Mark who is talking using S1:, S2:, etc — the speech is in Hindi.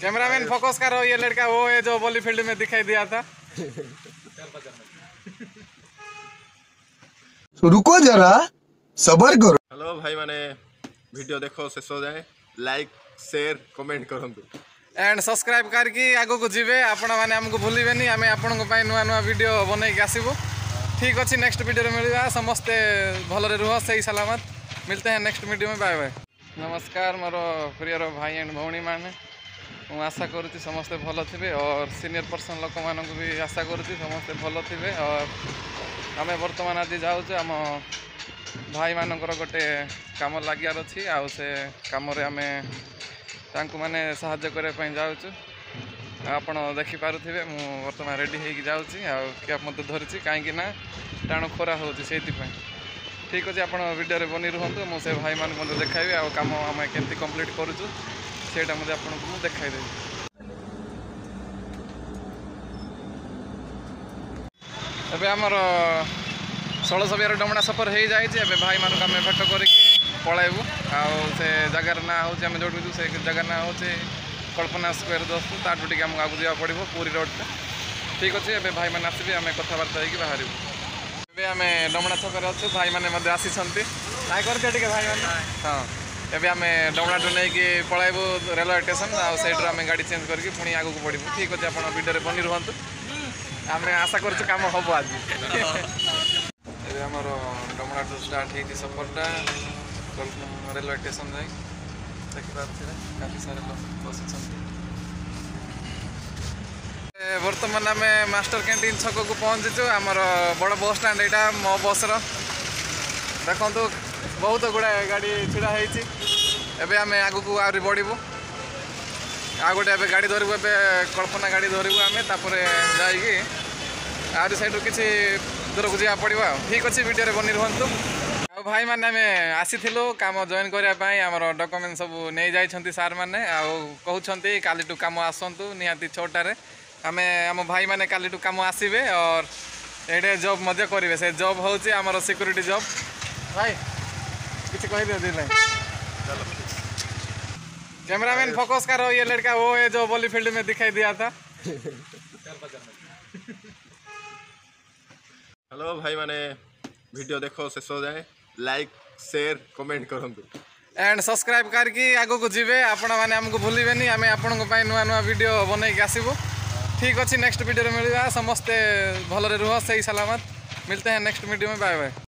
S1: कैमरामैन फोकस करो, ये लड़का वो है जो बॉली फील्ड में दिखाई दिया था।
S2: रुको जरा सबर करो।
S3: हेलो भाई माने वीडियो देखो शेष जाए लाइक शेयर कमेंट करंतु
S1: एंड सब्सक्राइब करके आगो को जीवे आपण माने हमको भूलिबेनी आमे आपन को पई नुआ नुआ वीडियो बनै के आसीबो। ठीक अछि, नेक्स्ट वीडियो रे मिलबा। समस्ते भलरे रुह, सही सलामत। मिलते हैं नेक्स्ट वीडियो में। Bye bye. नमस्कार मोर प्रिय भाई एंड भौणी माने, मु आशा करूँ समस्ते भल थे और सीनियर पर्सन लोक मान भी आशा करूँ समस्ते भल थे। और आम बर्तमान आज जाऊँ आम भाई मानकर गोटे कम लगियार अच्छी आ से कम आम माने साहाय्य करने जाऊँ। आपण देखिपे मु बर्तमान रेडी होगी जाऊँगी कैप मत धरी कहीं टाण खरा हो। ठीक अच्छे, आप वीडियो बनी रुहतु, मुझे भाई मान देखाइबी आ कम आम केमती कंप्लीट करूँ सेटा मुझे आपको देखाइदेवी। एबे आमर 16 डमणा सफर हो जाए। भाई मानक आम भेट करके पलैबू से जगार ना हूँ आम जो से जगार ना हूँ कल्पना स्क्वायर दोस्त ताठू टी आमको आगे जावा पड़ो पूरी रोड पे। ठीक अच्छे, एबे भाई मैंने आसबे आम कथबार्ता होगी बाहर। एबे आम डमणा छक अच्छे, भाई मैंने आसी भाई करते भाई मैंने। हाँ, एबे आम डमणाठू नहीं कि पलैबू रेलवे स्टेशन आठ आम गाड़ी चेंज करके पुणी आगे को बढ़ू। ठीक अच्छे, आप वीडियो बनी रुहतु, आम आशा कर कम हम आज। एबे आमर डमणाठू स्टार्ट हो सफरटा रेलवे स्टेशन जाए देखिपे काफी सारे लोग बस। बर्तमान आम मास्टर कैंटीन छक को पहुँचीचु। आमर बड़ बस स्टाण्ड यहाँ मो बस देखु बहुत गुड़ा गाड़ी छिड़ा होती। आम आग को आहरी बढ़ू आ गोटे गाड़ी धरबू, ए कल्पना गाड़ी धरबू आम जाइए आहरी साइड किसी दूर को जा पड़ो। ठीक अच्छे, वीडियो बनी रुहतु। आ भाई मैंने आम आसी कम जॉइन करने आमर डॉक्यूमेंट सब नहीं जाइछंती सार मैंने कहते कालीटू कम आसतु निहाती 6टारे। आम आम भाई मैंने कालीटू कम आसबे और ये जॉब मध्य करेंगे। से जॉब हूँ आमर सिक्योरिटी जॉब। भाई किसी कह दियो दिल कैमरामैन फोकस करो, ये लड़का वो है जो बॉली फील्ड में दिखाई दिया था।
S3: हेलो भाई माने वीडियो देखो शेष जाए लाइक शेयर कमेंट करंतु
S1: एंड सब्सक्राइब करके आगो को जीवे। आपण माने हमको भूलिबेनी आमे आपन को पई नुआ नुआ वीडियो बनै के आसीबो। ठीक अच्छे, नेक्स्ट वीडियो रे मिलबा। समस्ते भलरे रुह, सही सलामत। मिलते हैं नेक्स्ट वीडियो में। Bye bye.